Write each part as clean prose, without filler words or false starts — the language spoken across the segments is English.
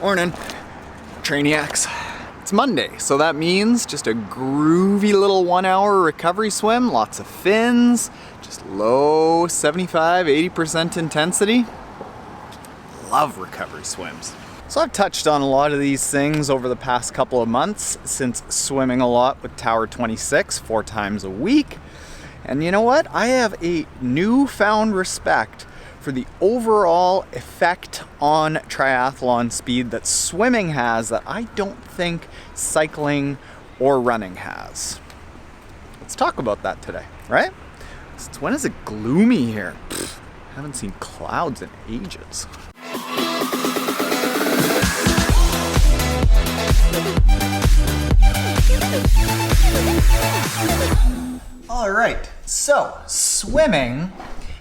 Morning, Trainiacs. It's Monday, so that means just a groovy little 1 hour recovery swim, lots of fins, just low 75-80% intensity. Love recovery swims. So I've touched on a lot of these things over the past couple of months since swimming a lot with Tower 26 4 times a week. And you know what? I have a newfound respect for the overall effect on triathlon speed that swimming has that I don't think cycling or running has. Let's talk about that today, right? Since when is it gloomy here? Haven't seen clouds in ages. All right, so swimming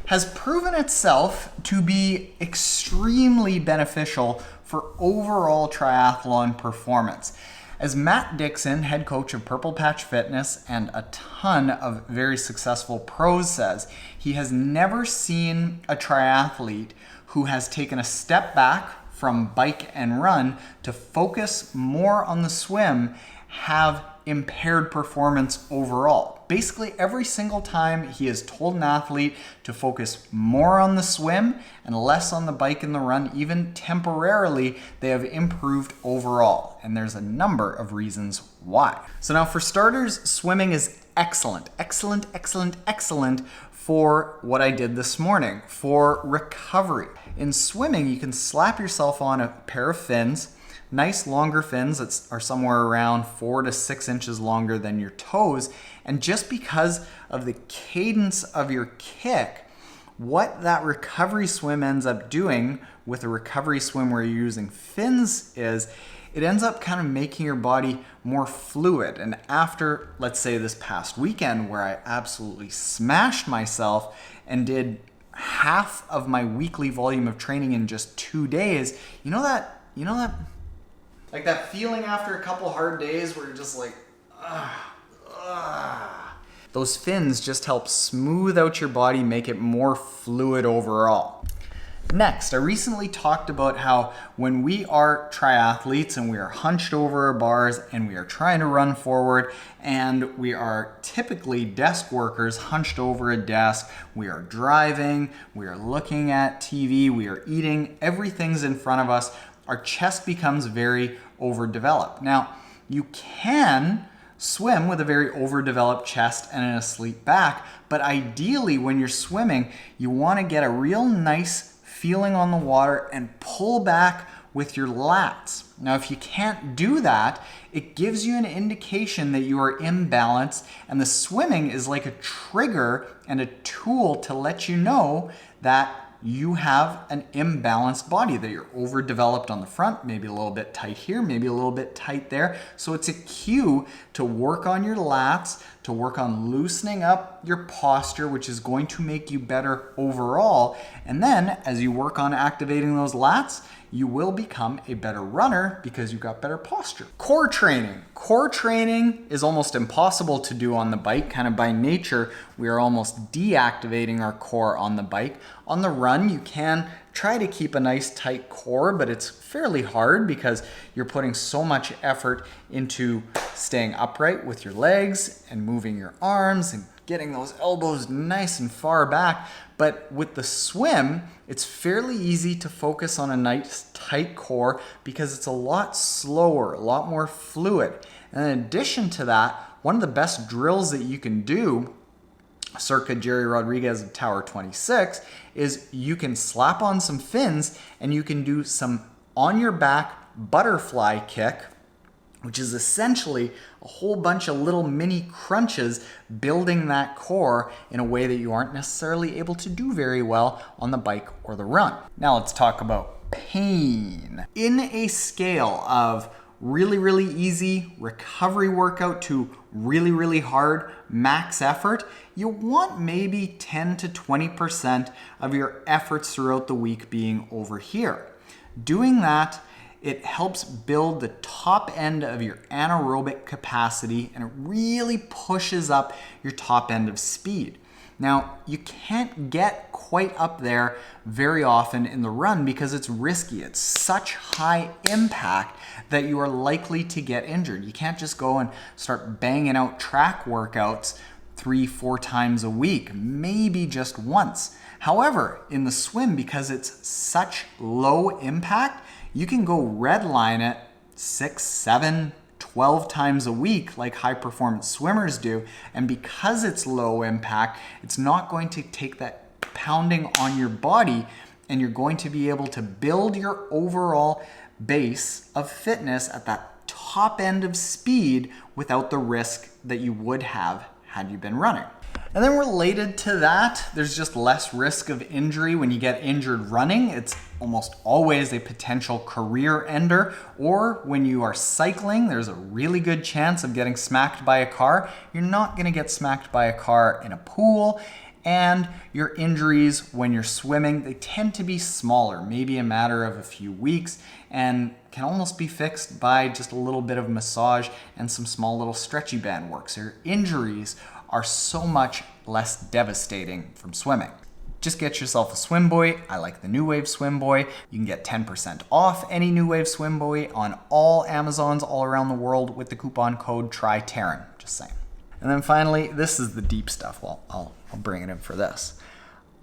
has proven itself to be extremely beneficial for overall triathlon performance. As Matt Dixon, head coach of Purple Patch Fitness and a ton of very successful pros, says, he has never seen a triathlete who has taken a step back from bike and run to focus more on the swim have impaired performance overall. Basically, every single time he has told an athlete to focus more on the swim and less on the bike and the run, even temporarily, they have improved overall. And there's a number of reasons why. So now for starters, swimming is excellent for what I did this morning, for recovery. In swimming, you can slap yourself on a pair of fins, nice longer fins that are somewhere around 4 to 6 inches longer than your toes. And just because of the cadence of your kick, what that recovery swim ends up doing with a recovery swim where you're using fins is it ends up kind of making your body more fluid. And after, let's say this past weekend where I absolutely smashed myself and did half of my weekly volume of training in just 2 days, you know that like that feeling after a couple hard days where you're just like, Those fins just help smooth out your body, make it more fluid overall. Next, I recently talked about how when we are triathletes and we are hunched over our bars and we are trying to run forward and we are typically desk workers hunched over a desk, we are driving, we are looking at TV, we are eating, everything's in front of us, our chest becomes very overdeveloped. Now, you can swim with a very overdeveloped chest and an asleep back, but ideally when you're swimming, you want to get a real nice feeling on the water and pull back with your lats. Now, if you can't do that, it gives you an indication that you are imbalanced, and the swimming is like a trigger and a tool to let you know that you have an imbalanced body, that you're overdeveloped on the front, maybe a little bit tight here, maybe a little bit tight there. So it's a cue to work on your lats, to work on loosening up your posture, which is going to make you better overall. And then as you work on activating those lats, you will become a better runner because you've got better posture. Core training. Core training is almost impossible to do on the bike. Kind of by nature, we are almost deactivating our core on the bike. On the run, you can try to keep a nice tight core, but it's fairly hard because you're putting so much effort into staying upright with your legs and moving your arms and getting those elbows nice and far back. But with the swim, it's fairly easy to focus on a nice tight core because it's a lot slower, a lot more fluid. And in addition to that, one of the best drills that you can do, circa Jerry Rodriguez of Tower 26, is you can slap on some fins and you can do some on your back butterfly kick, which is essentially a whole bunch of little mini crunches building that core in a way that you aren't necessarily able to do very well on the bike or the run. Now let's talk about pain. In a scale of really, really easy recovery workout to really, really hard max effort, you want maybe 10 to 20% of your efforts throughout the week being over here. Doing that, it helps build the top end of your anaerobic capacity and it really pushes up your top end of speed. Now, you can't get quite up there very often in the run because it's risky. It's such high impact that you are likely to get injured. You can't just go and start banging out track workouts 3-4 times a week, maybe just once. However, in the swim, because it's such low impact, you can go redline it 6, 7, 12 times a week like high performance swimmers do. And because it's low impact, it's not going to take that pounding on your body, and you're going to be able to build your overall base of fitness at that top end of speed without the risk that you would have had you been running. And then related to that, there's just less risk of injury when you get injured running. It's almost always a potential career ender, or when you are cycling, there's a really good chance of getting smacked by a car. You're not gonna get smacked by a car in a pool, and your injuries when you're swimming, they tend to be smaller, maybe a matter of a few weeks, and can almost be fixed by just a little bit of massage and some small little stretchy band work. So your injuries are so much less devastating from swimming. Just get yourself a swim buoy. I like the New Wave swim buoy. You can get 10% off any New Wave swim buoy on all Amazons all around the world with the coupon code TRIATHLON, just saying. And then finally, this is the deep stuff. Well, I'll bring it in for this.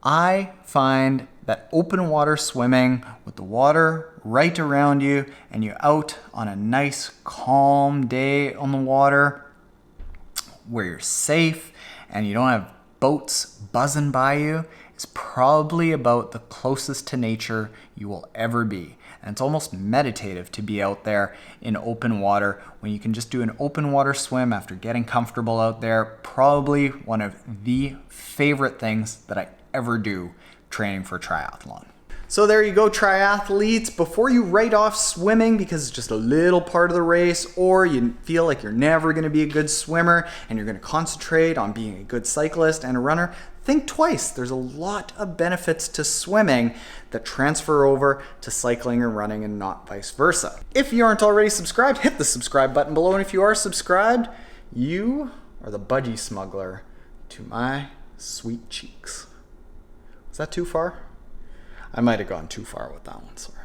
I find that open water swimming with the water right around you and you're out on a nice calm day on the water where you're safe and you don't have boats buzzing by you, is probably about the closest to nature you will ever be. And it's almost meditative to be out there in open water when you can just do an open water swim after getting comfortable out there. Probably one of the favorite things that I ever do training for triathlon. So there you go, triathletes. Before you write off swimming because it's just a little part of the race, or you feel like you're never gonna be a good swimmer and you're gonna concentrate on being a good cyclist and a runner, think twice. There's a lot of benefits to swimming that transfer over to cycling or running and not vice versa. If you aren't already subscribed, hit the subscribe button below. And if you are subscribed, you are the budgie smuggler to my sweet cheeks. Is that too far? I might have gone too far with that one, sorry.